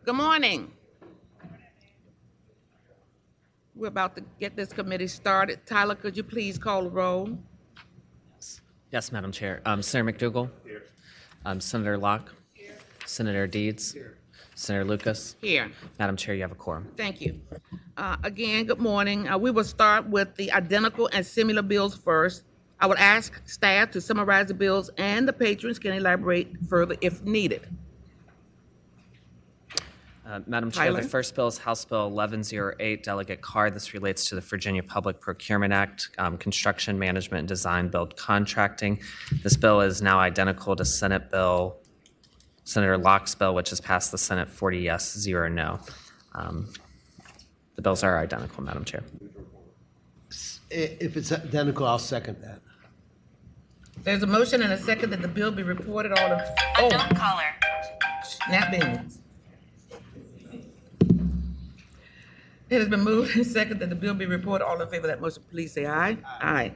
Good morning. We're about to get this committee started. Tyler, could you please call the roll? Yes, Madam Chair. Senator McDougall. Here. Senator Locke. Here. Senator Deeds. Here. Senator Lucas. Here. Madam Chair, you have a quorum. Thank you. Again, good morning. We will start with the identical and similar bills first. I would ask staff to summarize the bills, and the patrons can elaborate further if needed. Madam Chair, the first bill is House Bill 1108, Delegate Carr. This relates to the Virginia Public Procurement Act, Construction Management and Design Build Contracting. This bill is now identical to Senator Locke's bill, which has passed the Senate 40 yes, 0 no. The bills are identical, Madam Chair. If it's identical, I'll second that. There's a motion and a second that the bill be reported all of. Unknown caller. Snap beans. It has been moved and second that the bill be reported. All in favor of that motion, please say aye. Aye.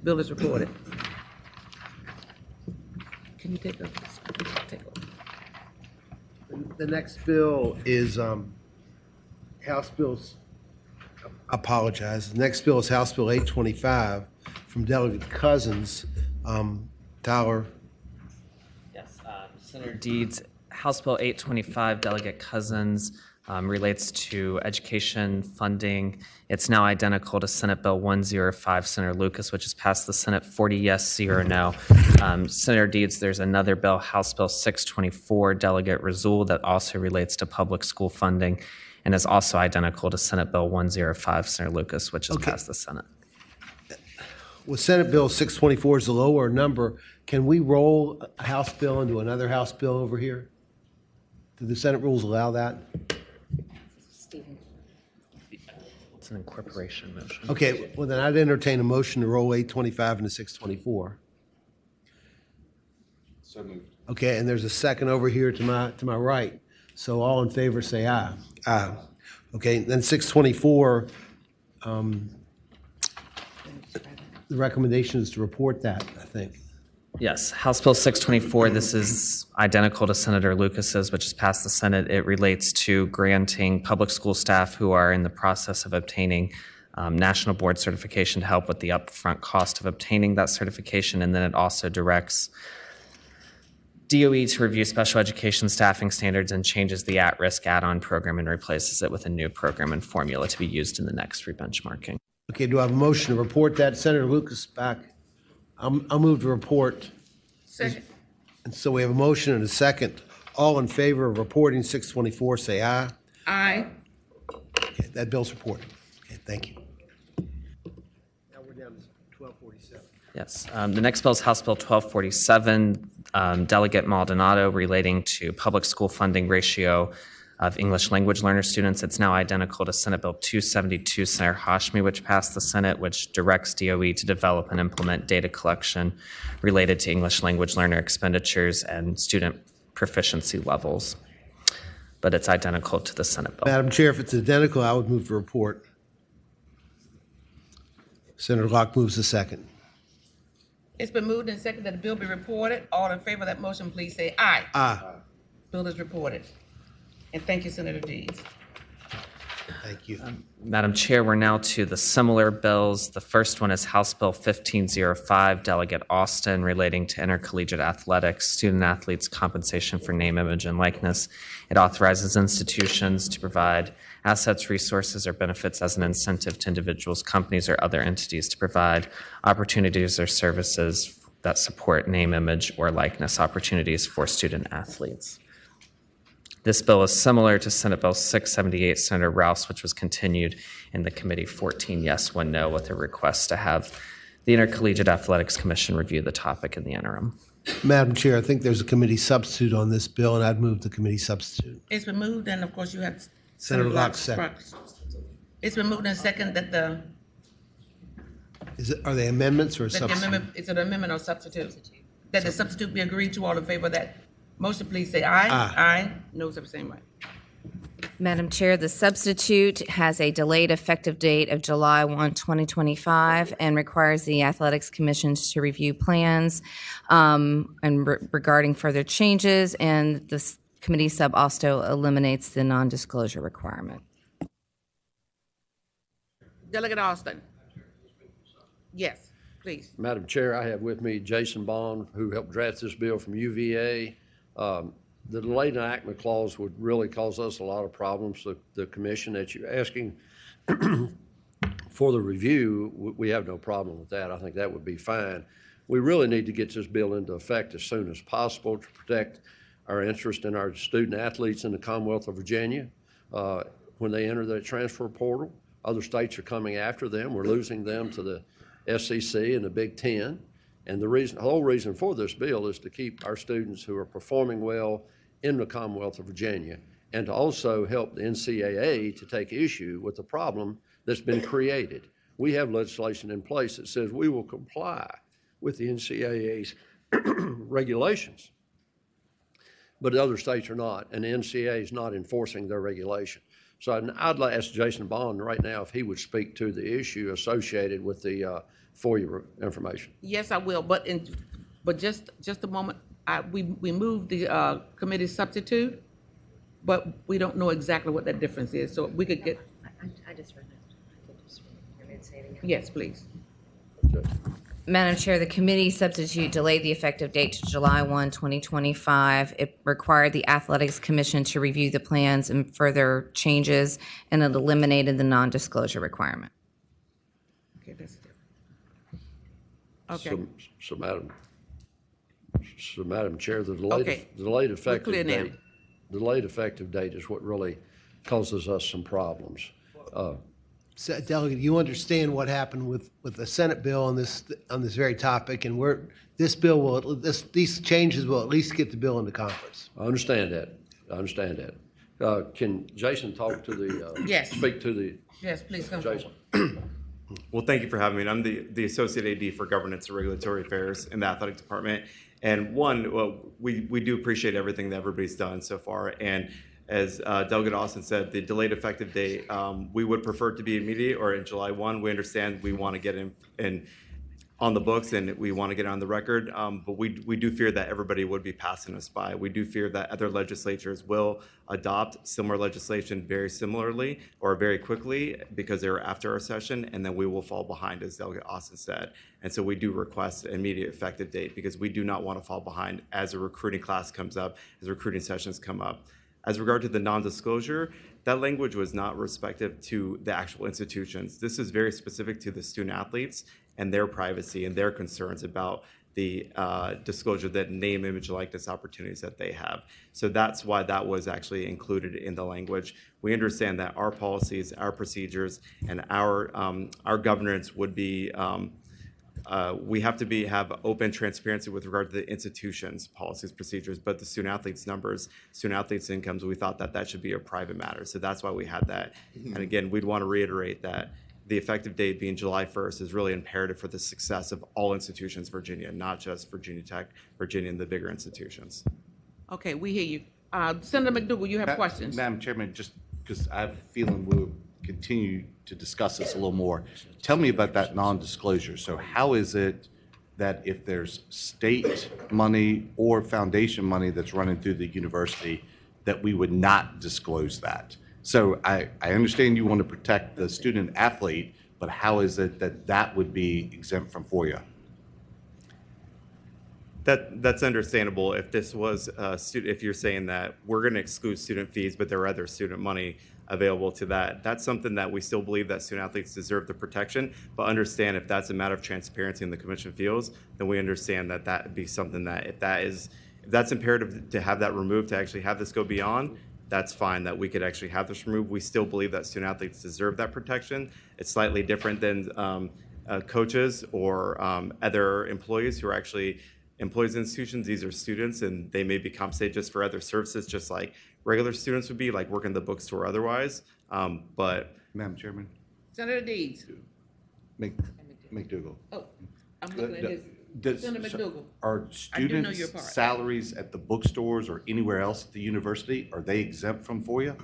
Bill is reported. Can you take over? The next bill is House Bills. I apologize. The next bill is House Bill 825 from Delegate Cousins. Tyler. Yes, Senator Deeds. House Bill 825, Delegate Cousins. Relates to education funding. It's now identical to Senate Bill 105, Senator Lucas, which has passed the Senate 40 yes, 0 no. Senator Deeds, there's another bill, House Bill 624, Delegate Razul, that also relates to public school funding and is also identical to Senate Bill 105, Senator Lucas, which has passed the Senate. Well, Senate Bill 624 is a lower number. Can we roll a House bill into another House bill over here? Do the Senate rules allow that? It's an incorporation motion. Okay, well then I'd entertain a motion to roll 825 into 624. So moved. Okay, and there's a second over here to my right. So all in favor say aye. Aye. Okay, then 624, the recommendation is to report that, I think. Yes, House Bill 624, this is identical to Senator Lucas's, which has passed the Senate. It relates to granting public school staff who are in the process of obtaining national board certification to help with the upfront cost of obtaining that certification. And then it also directs DOE to review special education staffing standards and changes the at-risk add-on program and replaces it with a new program and formula to be used in the next rebenchmarking. Okay, do I have a motion to report that? Senator Lucas back. I'll move to report. Second. And so we have a motion and a second. All in favor of reporting 624, say aye. Aye. Okay, that bill's reported. Okay, thank you. Now we're down to 1247. Yes, the next bill is House Bill 1247, Delegate Maldonado, relating to public school funding ratio of English language learner students. It's now identical to Senate Bill 272, Senator Hashmi, which passed the Senate, which directs DOE to develop and implement data collection related to English language learner expenditures and student proficiency levels. But it's identical to the Senate bill. Madam Chair, if it's identical, I would move to report. Senator Locke moves the second. It's been moved and second that the bill be reported. All in favor of that motion, please say aye. Aye. Bill is reported. And thank you, Senator Deeds. Thank you. Madam Chair, we're now to the similar bills. The first one is House Bill 1505, Delegate Austin, relating to intercollegiate athletics, student athletes' compensation for name, image, and likeness. It authorizes institutions to provide assets, resources, or benefits as an incentive to individuals, companies, or other entities to provide opportunities or services that support name, image, or likeness opportunities for student athletes. This bill is similar to Senate Bill 678, Senator Rouse, which was continued in the committee 14 yes, 1 no, with a request to have the Intercollegiate Athletics Commission review the topic in the interim. Madam Chair, I think there's a committee substitute on this bill, and I'd move the committee substitute. It's been moved, and of course you have Senator Locke second. It's been moved and second that the Are they amendments or a substitute? it's an amendment or substitute. That the substitute be agreed to. All in favor of that motion, please say aye. Aye. Aye. Noes have the same right. Madam Chair, the substitute has a delayed effective date of July 1, 2025, and requires the Athletics Commission to review plans and regarding further changes. And the Committee Sub Austo eliminates the non-disclosure requirement. Delegate Austin. Yes, please. Madam Chair, I have with me Jason Bond, who helped draft this bill from UVA. The delayed enactment clause would really cause us a lot of problems. The commission that you're asking for the review, we have no problem with that. I think that would be fine. We really need to get this bill into effect as soon as possible to protect our interest in our student athletes in the Commonwealth of Virginia. When they enter the transfer portal, other states are coming after them. We're losing them to the SEC and the Big Ten. And the whole reason for this bill is to keep our students who are performing well in the Commonwealth of Virginia, and to also help the NCAA to take issue with the problem that's been created. We have legislation in place that says we will comply with the NCAA's regulations, but other states are not, and the NCAA is not enforcing their regulation. So I'd like to ask Jason Bond right now if he would speak to the issue associated with the FOIA information. Yes, I will, but just a moment. We moved the committee substitute, but we don't know exactly what that difference is, so we could get. I just read it. I could just say it again. Yes, please. Okay. Madam Chair, the committee substitute delayed the effective date to July 1, 2025. It required the Athletics Commission to review the plans and further changes, and it eliminated the non-disclosure requirement. Okay, that's different. Okay. So Madam Chair, the Okay. delayed effective clear now. date, delayed effective date is what really causes us some problems. So, Delegate, you understand what happened with the Senate bill on this very topic, and these changes will at least get the bill into conference. I understand that. Can Jason talk to the, Yes. speak to the, Yes, please come Jason? forward. Well, thank you for having me. I'm the Associate AD for Governance and Regulatory Affairs in the Athletic Department. And we do appreciate everything that everybody's done so far. And as Delegate Austin said, the delayed effective date, we would prefer it to be immediate or in July 1. We understand we want to get in on the books and we want to get on the record, but we do fear that everybody would be passing us by. We do fear that other legislatures will adopt similar legislation very similarly or very quickly because they're after our session, and then we will fall behind, as Delegate Austin said. And so we do request an immediate effective date because we do not want to fall behind as a recruiting class comes up, as recruiting sessions come up. As regard to the non-disclosure, that language was not respective to the actual institutions. This is very specific to the student athletes and their privacy and their concerns about the disclosure, that name, image, likeness opportunities that they have. So that's why that was actually included in the language. We understand that our policies, our procedures, and our governance would be we have to have open transparency with regard to the institution's policies, procedures, but the student athletes numbers, student athletes incomes, we thought that should be a private matter. So that's why we had that. And again, we'd want to reiterate that the effective date being July 1st is really imperative for the success of all institutions in Virginia, not just Virginia Tech, Virginia, and the bigger institutions. Okay, we hear you. Senator McDougal, you have questions? Madam Chairman, just because I have a feeling we'll continue to discuss this a little more. Tell me about that non-disclosure. So how is it that if there's state money or foundation money that's running through the university, that we would not disclose that? So I understand you want to protect the student athlete, but how is it that would be exempt from FOIA? That's understandable. If this was if you're saying that we're going to exclude student fees, but there are other student money available to that, that's something that we still believe that student athletes deserve the protection. But understand, if that's a matter of transparency in the commission feels, then we understand that would be something that if that's imperative to have that removed, to actually have this go beyond, that's fine, that we could actually have this removed. We still believe that student athletes deserve that protection. It's slightly different than coaches or other employees who are actually employees in institutions. These are students, and they may be compensated just for other services, just like regular students would be, like working the bookstore otherwise. But Madam Chairman? Senator Deeds. McDougal. Oh, I'm looking at his. Senator McDougal. Are I do know your students' part. salaries at the bookstores or anywhere else at the university, are they exempt from FOIA?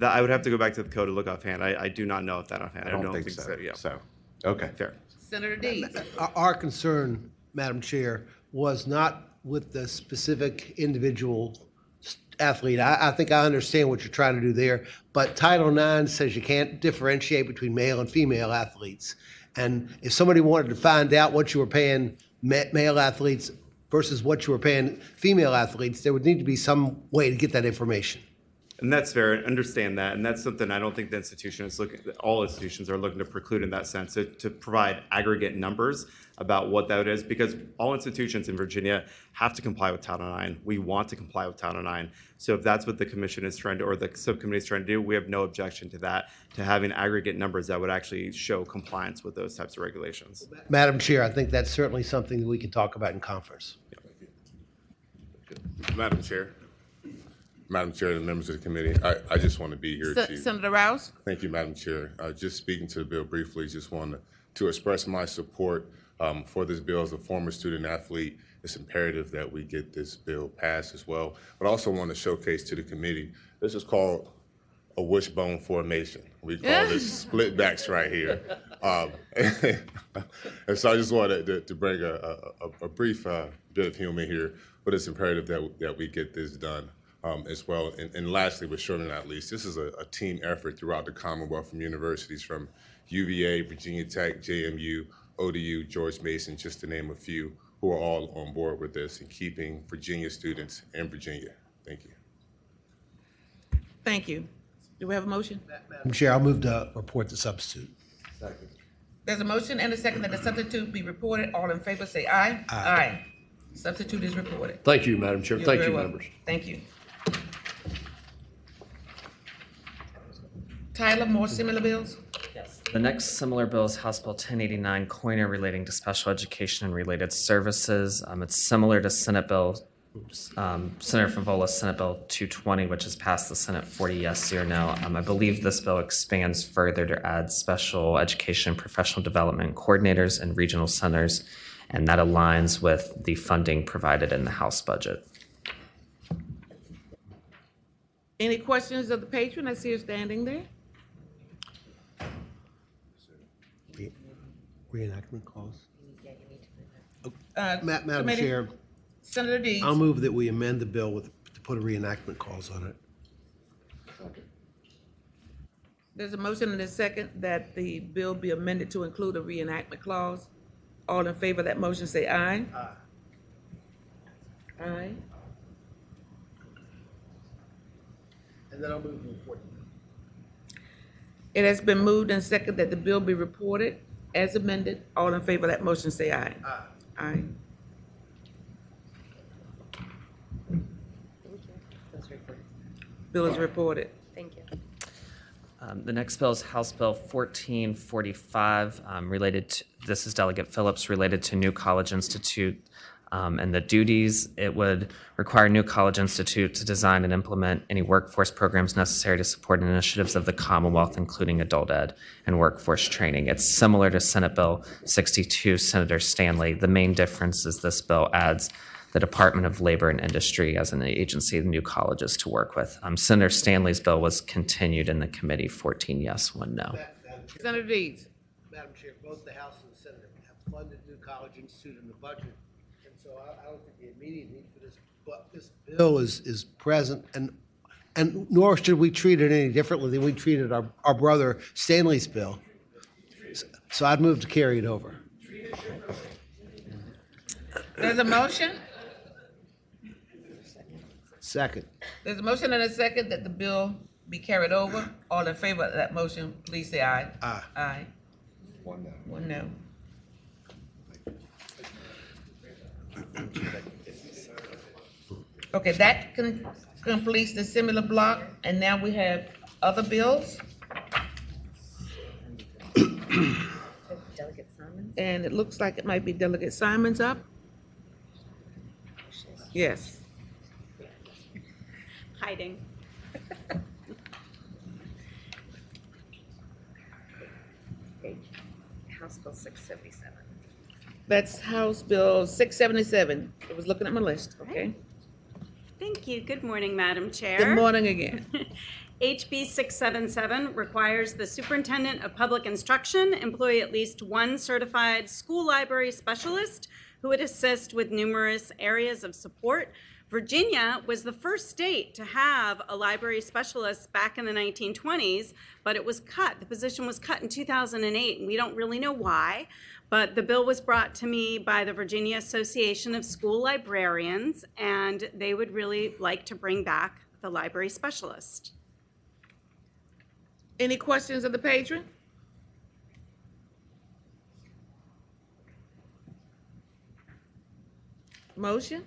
I would have to go back to the code to look offhand. I do not know if that offhand. I don't think so. Yeah. So, okay. Fair. Senator Deeds. Our concern, Madam Chair, was not with the specific individual athlete. I think I understand what you're trying to do there, but Title IX says you can't differentiate between male and female athletes. And if somebody wanted to find out what you were paying male athletes versus what you were paying female athletes, there would need to be some way to get that information. And that's fair. Understand that, and that's something I don't think the institution is looking. All institutions are looking to preclude in that sense to provide aggregate numbers about what that is, because all institutions in Virginia have to comply with Title IX. We want to comply with Title IX. So if that's what the commission is trying to, or the subcommittee is trying to do, we have no objection to that, to having aggregate numbers that would actually show compliance with those types of regulations. Madam Chair, I think that's certainly something that we can talk about in conference. Madam Chair, and members of the committee, I just want to be here to. Senator Rouse? Thank you, Madam Chair. Just speaking to the bill briefly, just wanted to express my support for this bill. As a former student athlete, it's imperative that we get this bill passed as well. But I also want to showcase to the committee, this is called a wishbone formation. We call this split backs right here. And so I just wanted to bring a brief bit of humor here, but it's imperative that we get this done. As well. And lastly, but surely not least, this is a team effort throughout the Commonwealth from universities from UVA, Virginia Tech, JMU, ODU, George Mason, just to name a few, who are all on board with this and keeping Virginia students in Virginia. Thank you. Thank you. Do we have a motion? Madam Chair, I'll move to report the substitute. There's a motion and a second that the substitute be reported. All in favor say aye. Aye. Substitute is reported. Thank you, Madam Chair. You're Thank very you, welcome. members. Thank you. Tyler, more similar bills? The next similar bill is House Bill 1089, Coiner, relating to special education and related services. It's similar to Senate Bill, Senator Favola's Senate Bill 220, which has passed the Senate 40 yes, 0 no. I believe this bill expands further to add special education professional development coordinators and regional centers, and that aligns with the funding provided in the House budget. Any questions of the patron? I see her standing there. Reenactment clause. Uh, Madam Committee? Chair, Senator Deeds. I'll move that we amend the bill to put a reenactment clause on it. There's a motion and a second that the bill be amended to include a reenactment clause. All in favor of that motion say aye. Aye. Aye. And then I'll move to report. It has been moved and seconded that the bill be reported as amended. All in favor of that motion say aye. Aye. Aye. Bill is reported. Thank you. The next bill is House Bill 1445, this is Delegate Phillips, related to New College Institute and the duties. It would require New College Institute to design and implement any workforce programs necessary to support initiatives of the Commonwealth, including adult ed and workforce training. It's similar to Senate Bill 62, Senator Stanley. The main difference is this bill adds the Department of Labor and Industry as an agency of new colleges to work with. Senator Stanley's bill was continued in the committee, 14 yes, 1 no. Senator Deeds. Madam Chair, both the House and the Senate have funded New College Institute in the budget, and so I don't think the immediate need for this, but this bill is present, and nor should we treat it any differently than we treated our brother Stanley's bill. So I'd move to carry it over. There's a motion. Second. There's a motion and a second that the bill be carried over. All in favor of that motion, please say aye. Aye. Aye. 1 no. Okay, that completes the similar block, and now we have other bills. Delegate Simons? And it looks like it might be Delegate Simons up. Yes. Hiding. House Bill 677. That's House Bill 677. I was looking at my list, okay? Thank you. Good morning, Madam Chair. Good morning again. HB 677 requires the superintendent of public instruction employ at least one certified school library specialist who would assist with numerous areas of support Virginia was the first state to have a library specialist back in the 1920s, but it was cut. The position was cut in 2008, and we don't really know why. But the bill was brought to me by the Virginia Association of School Librarians, and they would really like to bring back the library specialist. Any questions of the patron? Motion?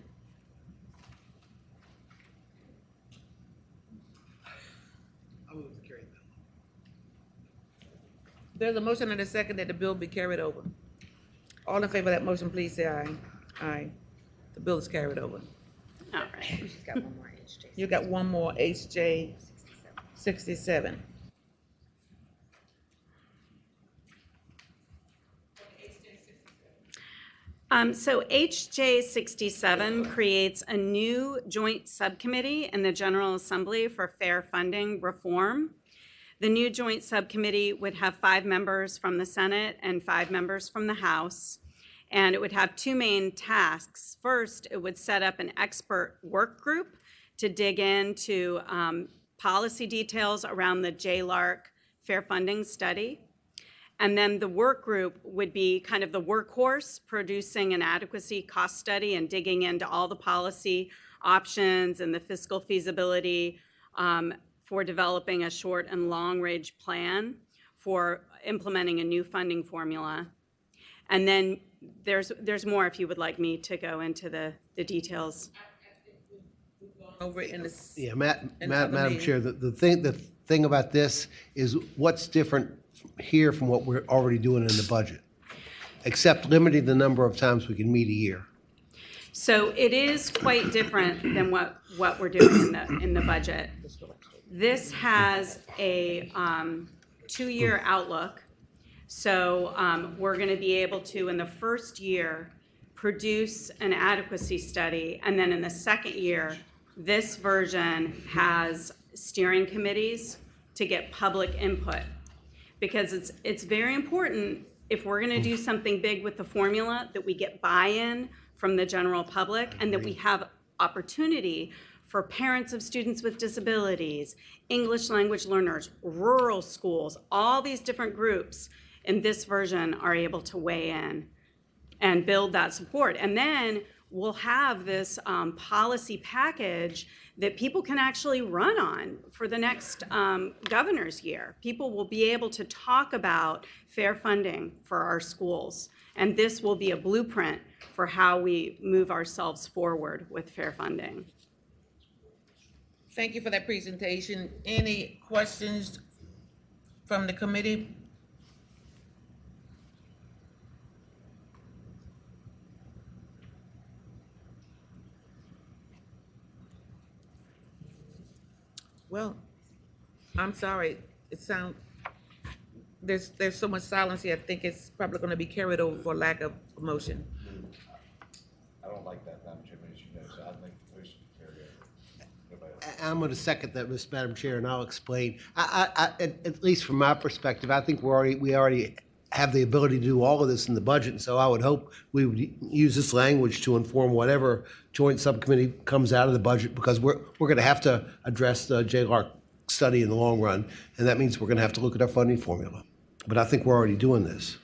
There's a motion and a second that the bill be carried over. All in favor of that motion, please say aye. Aye. The bill is carried over. All right. You got one more, HJ 67. So HJ 67 creates a new joint subcommittee in the General Assembly for fair funding reform. The new joint subcommittee would have 5 members from the Senate and 5 members from the House, and it would have 2 main tasks. First, it would set up an expert work group to dig into policy details around the JLARC fair funding study. And then the work group would be kind of the workhorse, producing an adequacy cost study and digging into all the policy options and the fiscal feasibility for developing a short and long range plan for implementing a new funding formula. And then there's more if you would like me to go into the details. Over in this. Yeah, in the other Madam meeting. Chair, the thing about this is what's different here from what we're already doing in the budget, except limiting the number of times we can meet a year. So it is quite different than what we're doing in the budget. This has a 2-year outlook. So we're going to be able to, in the first year, produce an adequacy study. And then in the second year, this version has steering committees to get public input. Because it's very important, if we're going to do something big with the formula, that we get buy-in from the general public and that we have opportunity for parents of students with disabilities, English language learners, rural schools, all these different groups in this version are able to weigh in and build that support. And then we'll have this policy package that people can actually run on for the next governor's year. People will be able to talk about fair funding for our schools. And this will be a blueprint for how we move ourselves forward with fair funding. Thank you for that presentation. Any questions from the committee? Well, I'm sorry. It sounds, there's so much silence here. I think it's probably going to be carried over for lack of motion. I don't like that, Madam Chairman, as you know, so I'd make the motion to carry over. Nobody else? I'm going to second that, Madam Chair, and I'll explain. At least from my perspective, I think we already have the ability to do all of this in the budget, and so I would hope we would use this language to inform whatever joint subcommittee comes out of the budget, because we're going to have to address the JLARC study in the long run, and that means we're going to have to look at our funding formula. But I think we're already doing this.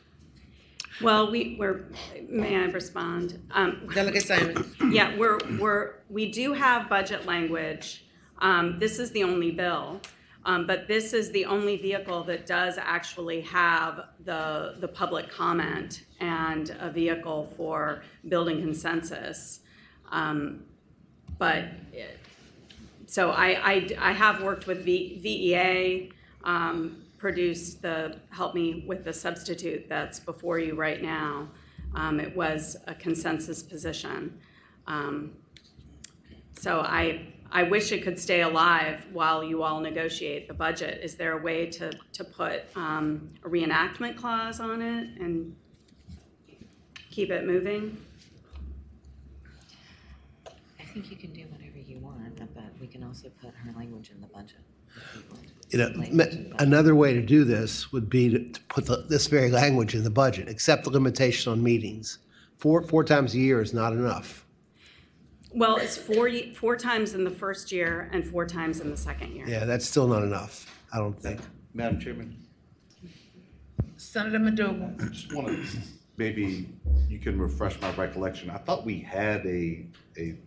Well, may I respond? Delegate Simon. Yeah, we do have budget language. This is the only bill, but this is the only vehicle that does actually have the public comment and a vehicle for building consensus. So I have worked with VEA, help me with the substitute that's before you right now. It was a consensus position. So I wish it could stay alive while you all negotiate the budget. Is there a way to put a reenactment clause on it and keep it moving? I think you can do whatever you want, but we can also put her language in the budget. Another way to do this would be to put this very language in the budget, except the limitation on meetings. Four times a year is not enough. Well, it's 4 times in the first year and 4 times in the second year. Yeah, that's still not enough, I don't think. Madam Chairman, Senator McDougal. I just want to, maybe you can refresh my recollection. I thought we had a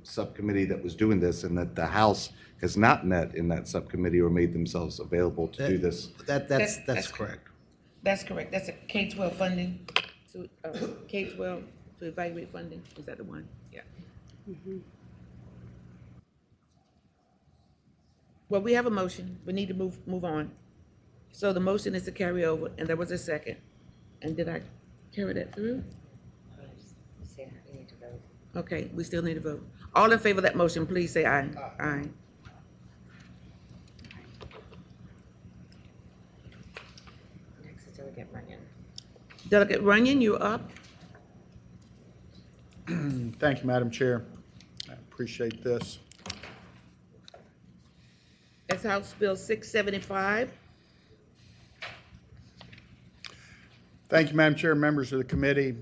subcommittee that was doing this and that the House has not met in that subcommittee or made themselves available to do this. That's correct. That's correct. That's a K-12 funding, to K-12 to evaluate funding. Is that the one? Yeah. Well, we have a motion. We need to move on. So the motion is to carry over, and there was a second. And did I carry that through? You need to vote. Okay, we still need to vote. All in favor of that motion, please say aye. Aye. Next is Delegate Runyon. Delegate Runyon, you're up. Thank you, Madam Chair. I appreciate this. That's House Bill 675. Thank you, Madam Chair, members of the committee.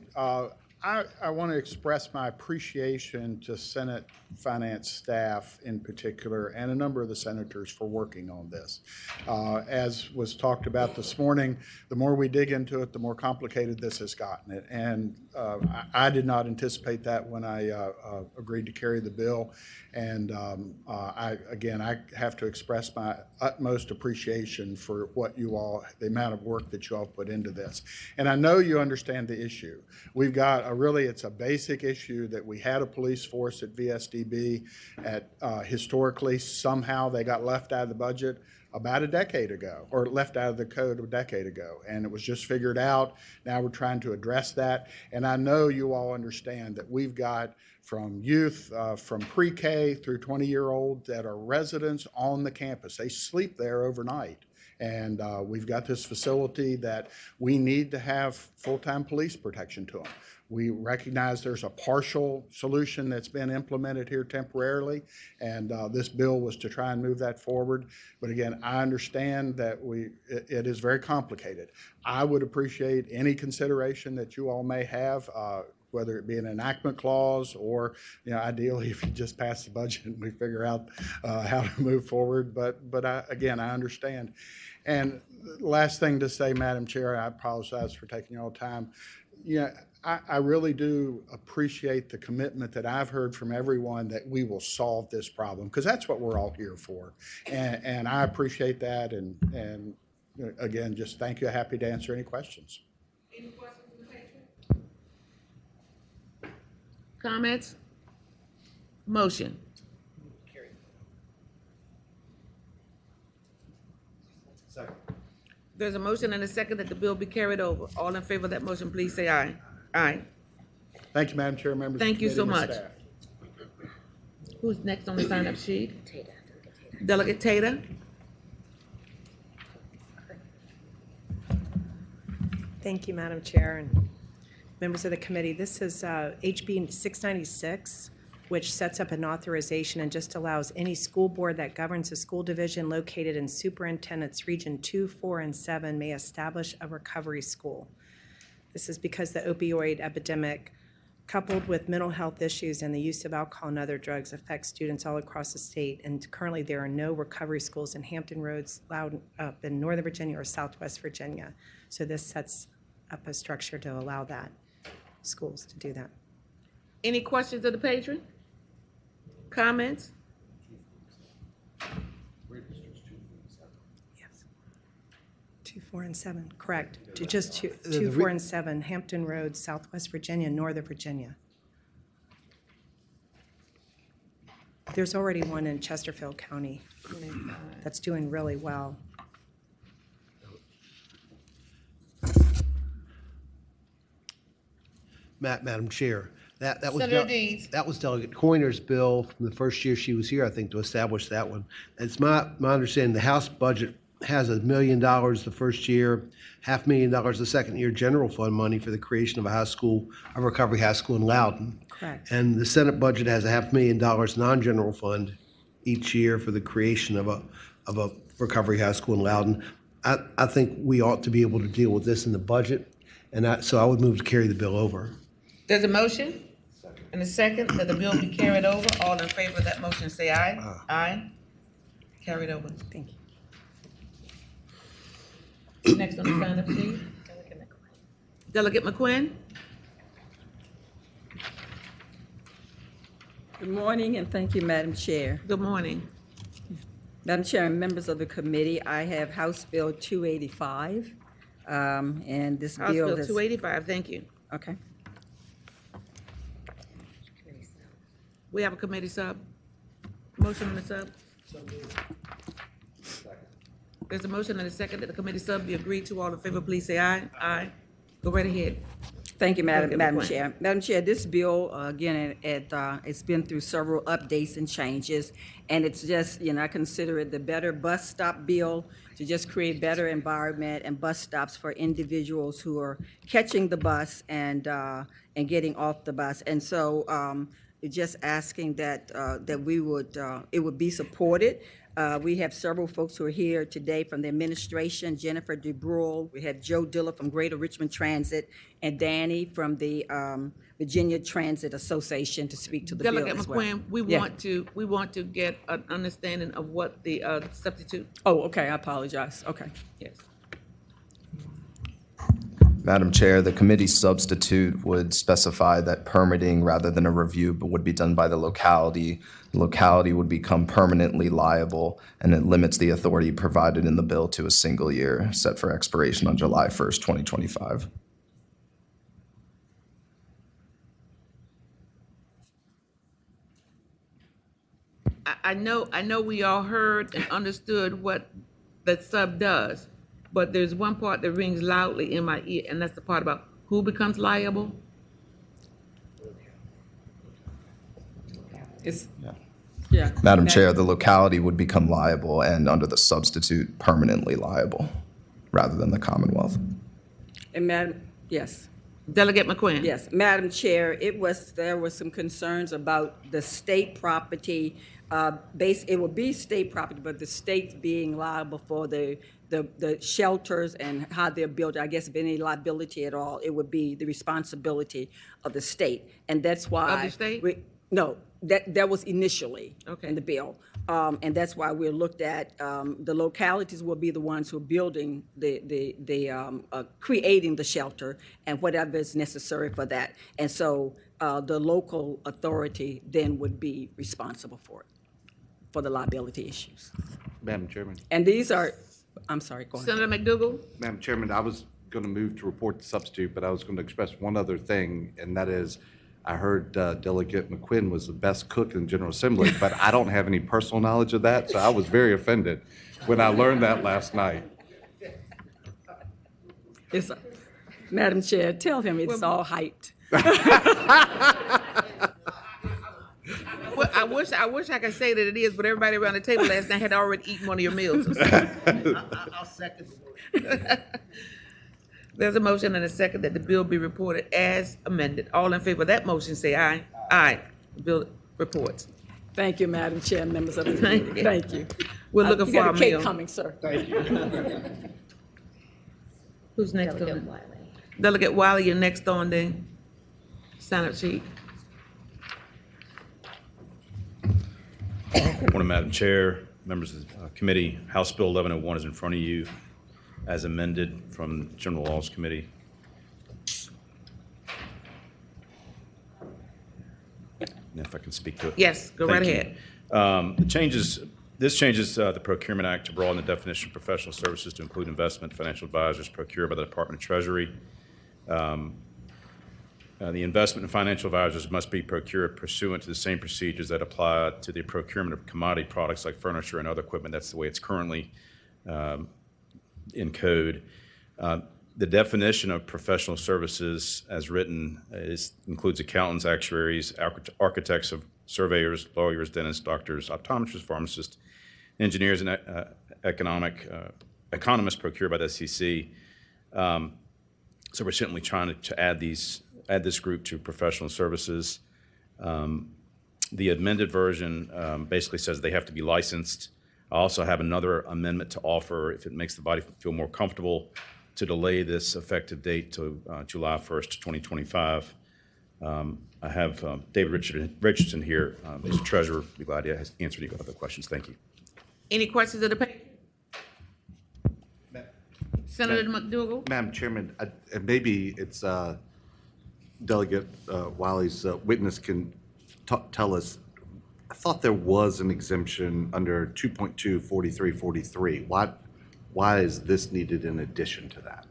I want to express my appreciation to Senate Finance staff in particular and a number of the senators for working on this. As was talked about this morning, the more we dig into it, the more complicated this has gotten. And I did not anticipate that when I agreed to carry the bill. And I have to express my utmost appreciation for what you all, the amount of work that you all put into this. And I know you understand the issue. We've got it's a basic issue that we had a police force at VSDB historically. Somehow they got left out of the budget about a decade ago, or left out of the code a decade ago, and it was just figured out. Now we're trying to address that, and I know you all understand that we've got from youth, from pre-K through 20-year-old that are residents on the campus. They sleep there overnight. And we've got this facility that we need to have full-time police protection to them. We recognize there's a partial solution that's been implemented here temporarily, and this bill was to try and move that forward. But again, I understand that it is very complicated. I would appreciate any consideration that you all may have, whether it be an enactment clause or, ideally if you just pass the budget and we figure out how to move forward. But again, I understand. And last thing to say, Madam Chair, I apologize for taking all time. I really do appreciate the commitment that I've heard from everyone that we will solve this problem, because that's what we're all here for. And I appreciate that. And again, just thank you. Happy to answer any questions. Any questions from the patron? Comments? Motion. Second. There's a motion and a second that the bill be carried over. All in favor of that motion, please say aye. Aye. Thank you, Madam Chair, members. Thank you of the so committee much. and staff. Who's next on the sign-up sheet? Delegate Tater. Delegate Tater. Thank you, Madam Chair and members of the committee. This is HB 696, which sets up an authorization and just allows any school board that governs a school division located in Superintendent's Region 2, 4, and 7 may establish a recovery school. This is because the opioid epidemic, coupled with mental health issues and the use of alcohol and other drugs, affects students all across the state. And currently there are no recovery schools in Hampton Roads, Loudon, up in Northern Virginia or Southwest Virginia. So this sets up a structure to allow that, schools to do that. Any questions of the patron? Comments? Yes. 2, 4, and 7, correct. Just 2, The 2, 4, and 7, Hampton Roads, Southwest Virginia, Northern Virginia. There's already one in Chesterfield County that's doing really well. Madam Chair, that was Senator Deeds. that was Delegate Coiner's bill from the first year she was here, I think, to establish that one. It's my understanding the House budget has $1 million the first year, $500,000 the second year general fund money for the creation of a recovery high school in Loudon. Correct. And the Senate budget has a $500,000 non-general fund each year for the creation of a recovery high school in Loudon. I think we ought to be able to deal with this in the budget, and so I would move to carry the bill over. There's a motion And a second, that the bill be carried over. All in favor of that motion, say aye. Aye. Carried over. Thank you. Next on the sign-up sheet. Delegate McQuinn. Good morning, and thank you, Madam Chair. Good morning. Madam Chair and members of the committee, I have House Bill 285, and this House bill Bill is... 285, thank you. Okay. We have a committee sub. Motion on the sub. There's a motion and a second that the committee sub be agreed to. All in favor, please say aye. Aye. Go right ahead. Thank you, Delegate Madam McQuinn. Chair. Madam Chair, this bill, again, it's been through several updates and changes, and it's just, I consider it the better bus stop bill to just create better environment and bus stops for individuals who are catching the bus and getting off the bus. And so, just asking that it would be supported. We have several folks who are here today from the administration, Jennifer DeBrule, we have Joe Dilla from Greater Richmond Transit, and Danny from the Virginia Transit Association to speak to the bill Delegate as well. McQuinn, we want to get an understanding of what the substitute. Oh, okay, I apologize. Okay. Yes. Madam Chair, the committee substitute would specify that permitting rather than a review would be done by the locality. The locality would become permanently liable, and it limits the authority provided in the bill to a single year set for expiration on July 1st, 2025. I know we all heard and understood what the sub does, but there's one part that rings loudly in my ear, and that's the part about who becomes liable. Yeah. Madam Chair, the locality would become liable and under the substitute permanently liable rather than the Commonwealth. And Madam, yes. Delegate McQuinn. Yes, Madam Chair, there were some concerns about the state property. It would be state property, but the state being liable for the shelters and how they're built. I guess if any liability at all, it would be the responsibility of the state, and that's why. Of the state? No, that was initially Okay. in the bill. And that's why we looked at, the localities will be the ones who are building creating the shelter and whatever is necessary for that. And so the local authority then would be responsible for it, for the liability issues. Madam Chairman. And these are, I'm sorry, go ahead. Senator McDougal. Madam Chairman, I was going to move to report the substitute, but I was going to express one other thing, and that is I heard Delegate McQuinn was the best cook in General Assembly, but I don't have any personal knowledge of that, so I was very offended when I learned that last night. Madam Chair, tell him it's all hyped. Well, I wish I could say that it is, but everybody around the table last night had already eaten one of your meals. I'll second the motion. There's a motion and a second that the bill be reported as amended. All in favor of that motion, say aye. Aye. The bill reports. Thank you, Madam Chair, members of the committee. Thank you. We're looking for our You got a cake meal. coming, sir. Thank you. Who's next on Delegate the? Wiley. Delegate Wiley, you're next on the sign-up sheet. Morning, Madam Chair, members of the committee. House Bill 1101 is in front of you as amended from the General Laws Committee. And if I can speak to it. Yes, go right Thank you. ahead. This changes the Procurement Act to broaden the definition of professional services to include investment financial advisors procured by the Department of Treasury. The investment and financial advisors must be procured pursuant to the same procedures that apply to the procurement of commodity products like furniture and other equipment. That's the way it's currently in code. The definition of professional services as written includes accountants, actuaries, architects, surveyors, lawyers, dentists, doctors, optometrists, pharmacists, engineers, and economists procured by the SEC. So we're certainly trying to add this group to professional services. The amended version basically says they have to be licensed. I also have another amendment to offer, if it makes the body feel more comfortable, to delay this effective date to July 1st, 2025. I have David Richardson here. He's the treasurer. Be glad to answer any other questions. Thank you. Any questions of the paper? Senator McDougal? Madam Chairman, and maybe it's Delegate Wiley's witness can tell us, I thought there was an exemption under 2.2 4343. Why is this needed in addition to that?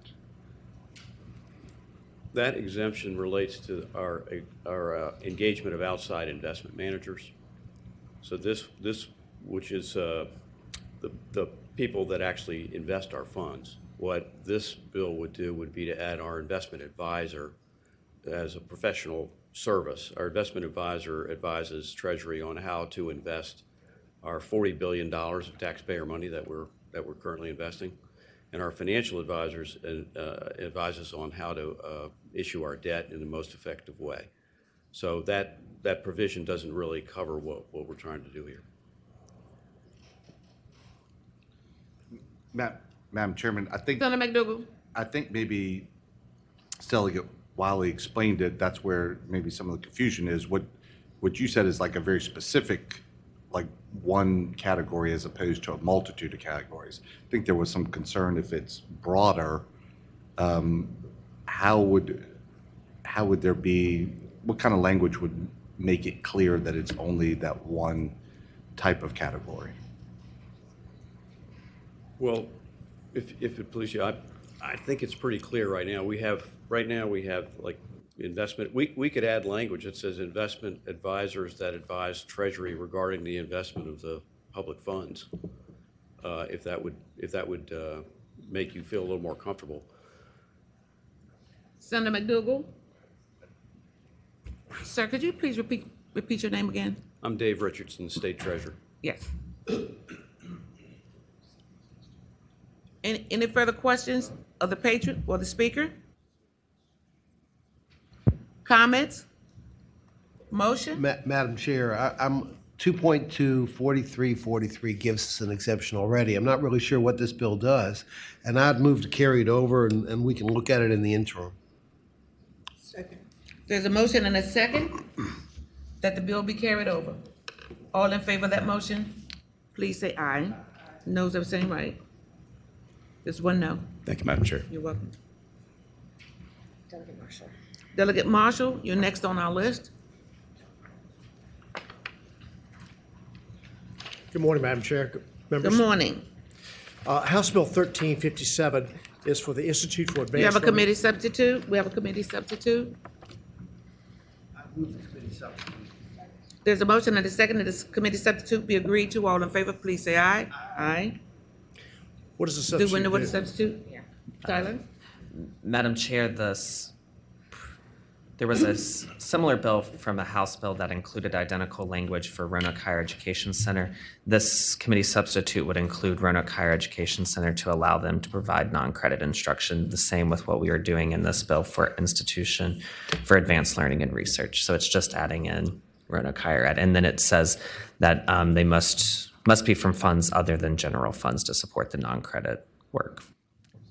That exemption relates to our engagement of outside investment managers. So this which is the people that actually invest our funds. What this bill would do would be to add our investment advisor as a professional service. Our investment advisor advises Treasury on how to invest our $40 billion of taxpayer money that we're currently investing, and our financial advisors advise us on how to issue our debt in the most effective way. So that provision doesn't really cover what we're trying to do here. Madam Chairman, I think Senator McDougal? I think maybe Delegate Wiley explained it. That's where maybe some of the confusion is. What you said is like a very specific, like one category as opposed to a multitude of categories. I think there was some concern if it's broader, how would there be, what kind of language would make it clear that it's only that one type of category? Well, if it pleases you, I think it's pretty clear right now. We have like investment. We could add language that says investment advisors that advise Treasury regarding the investment of the public funds. If that would make you feel a little more comfortable. Senator McDougal? Sir, could you please repeat your name again? I'm Dave Richardson, State Treasurer. Yes. Any further questions of the patron or the speaker? Comments? Motion? Madam Chair, I'm 2.2 4343 gives us an exemption already. I'm not really sure what this bill does, and I'd move to carry it over, and we can look at it in the interim. Second. There's a motion and a second that the bill be carried over. All in favor of that motion, please say aye. Noes have the same right. There's one no. Thank you, Madam Chair. You're welcome. Delegate Marshall. Delegate Marshall, you're next on our list. Good morning, Madam Chair. Members. Good morning. House Bill 1357 is for the Institute for Advanced You have a Learning. committee substitute? We have a committee substitute? There's a motion and a second that this committee substitute be agreed to. All in favor, please say aye. Aye. What does the Do we substitute know what do? the substitute? Tyler? Madam Chair, there was a similar bill from a House bill that included identical language for Roanoke Higher Education Center. This committee substitute would include Roanoke Higher Education Center to allow them to provide non-credit instruction, the same with what we are doing in this bill for Institution for Advanced Learning and Research. So it's just adding in Roanoke Higher Ed. And then it says that they must be from funds other than general funds to support the non-credit work.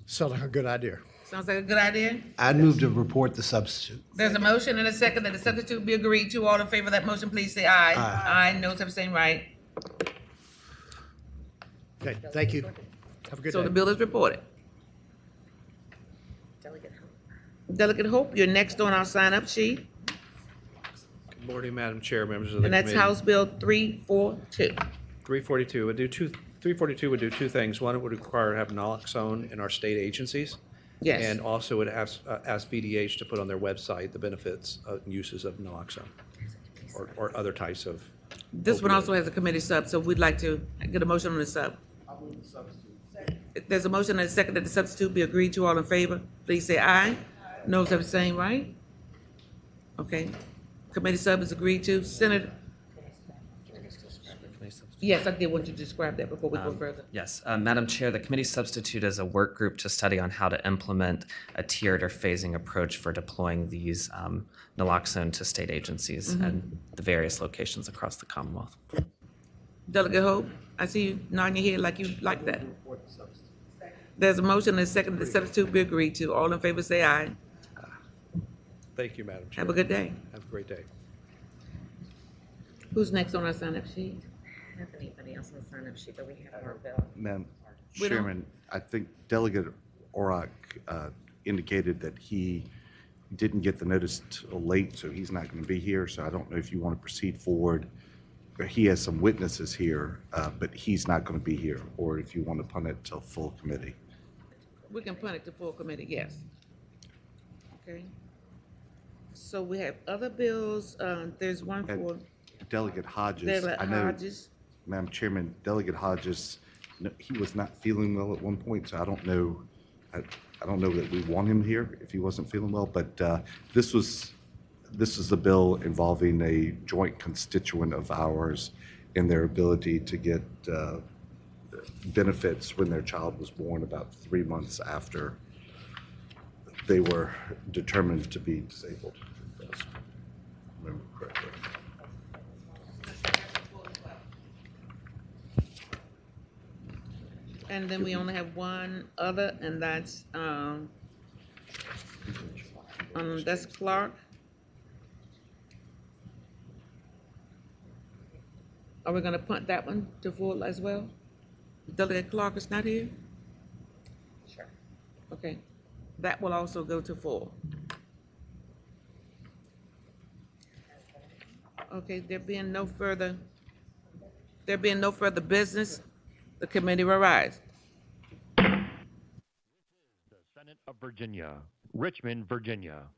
Sounds like a good idea. Sounds like a good idea. I'd move to report the substitute. There's a motion and a second that the substitute be agreed to. All in favor of that motion, please say aye. Aye. Noes have the same right. Okay, thank you. Have a good So day. the bill is reported. Delegate Hope, you're next on our sign-up sheet, Good morning, Madam Chair, members of the and that's committee. House Bill 342. 342 would do 342 would do two things. One, it would require to have naloxone in our state agencies. Yes. And also it ask VDH to put on their website the benefits and uses of naloxone or other types of. This one opioids. also has a committee sub, so we'd like to get a motion on the sub. There's a motion and a second that the substitute be agreed to. All in favor, please say aye. Noes have the same right. Okay. Committee sub is agreed to. Senator? Yes, I did want you to describe that before we go further. Yes, Madam Chair, the committee substitute is a work group to study on how to implement a tiered or phasing approach for deploying these naloxone to state agencies and the various locations across the Commonwealth. Delegate Hope, I see you nodding your head like you like that. There's a motion and a second that the substitute be agreed to. All in favor say aye. Thank you, Madam Chair. Have a good day. Have a great day. Who's next on our sign-up sheet? I don't have anybody else on the sign-up sheet, but we have our bill. Madam We don't- Chairman, I think Delegate Orak indicated that he didn't get the notice till late, so he's not going to be here. So I don't know if you want to proceed forward. He has some witnesses here, but he's not going to be here, or if you want to punt it till full committee. We can punt it to full committee, yes. Okay. So we have other bills, there's one And for Delegate Hodges, Delegate I know, Hodges. Madam Chairman, Delegate Hodges, he was not feeling well at one point, so I don't know, I don't know that we want him here if he wasn't feeling well, but this is a bill involving a joint constituent of ours in their ability to get benefits when their child was born about 3 months after they were determined to be disabled. If I remember correctly. And then we only have one other, and that's Clark. Are we gonna punt that one to full as well? Delegate Clark is not here? Sure. Okay, that will also go to full. Okay, there being no further business, the committee will rise. Senate of Virginia, Richmond, Virginia.